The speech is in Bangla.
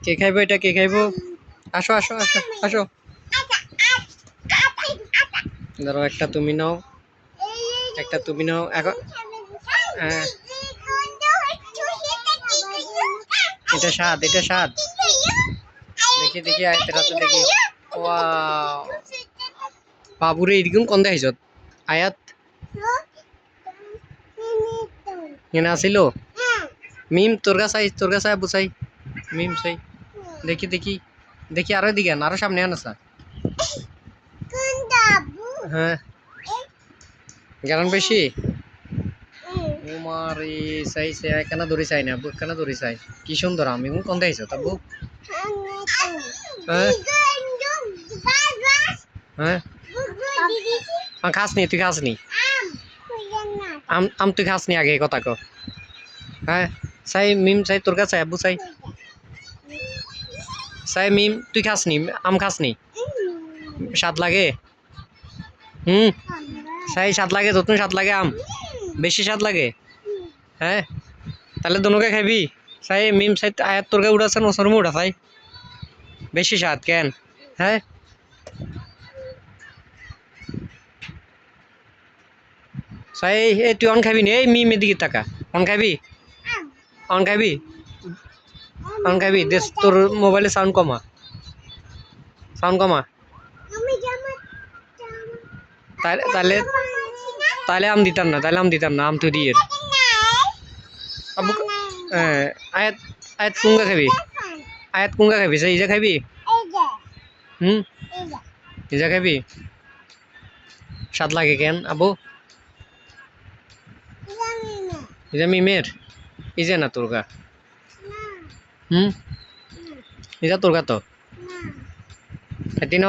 কে খাইবো এটা, কে খাইবো? আসো আসো আসো আসো। ধরো একটা তুমি নাও, একটা তুমি নাও এখন। হ্যাঁ, এটা স্বাদ, এটা স্বাদ। দেখি দেখি আয়তের হাতে দেখি। ওয়াও, বাবুরে এরকম কোন দেখাইছ আয়াত? এনে আসিল মিম, তোর কাছে আই, তোর কাছে বুঝাই মিম চাই। দেখি দেখি দেখি, আরো দিকে আন, আরো সামনে আন আসা। হ্যাঁ, গ্যারান বেশি। উমারে চাই চাই কেন ধরি চাই না, বুক কেন ধরি চাই। কি সুন্দর আমি কোন দেখাইছ তাবু। হ্যাঁ হ্যাঁ, খাস নি তুই, খাস নি আম, আম তুই খাস নি আগে কথা কো। হ্যাঁ, চাই মিম চাই, তোর কাছে আবু চাই। চাই মিম, তুই খাস নি আম, খাস নি? স্বাদ লাগে? হুম, চাই স্বাদ লাগে, যত্ন স্বাদ লাগে আম, বেশি স্বাদ লাগে। হ্যাঁ, তাহলে দোনোকে খাইবি। চাই মিম চাই আয়াত তোর গায়ে উড়াচ্ছেন, ওসর মু উঠা চাই, বেশি স্বাদ কেন? হ্যাঁ, চাই এই তুই অন খাবি নি? এই মিম এদিকে টাকা, অন খাবি? অন খাবি? অন খাবি? দেশ তোর মোবাইলে সাউন্ড কমা, সাউন্ড কমা। তাহলে তাহলে তাহলে আম দিতাম না, তাহলে আম দিতাম না, আম তুই দিয়ে আবু। আয়াত, আয়াত কুঙ্গা খাবি? আয়াত কুঙ্গা খাবি? সেই ইজা খাবি? হুম, ইজা খাবি? স্বাদ লাগে কেন আবু? ইজা মিমের, ইজা না তোর গা। হুম, ইজা তোর গা তো খাইতি ন।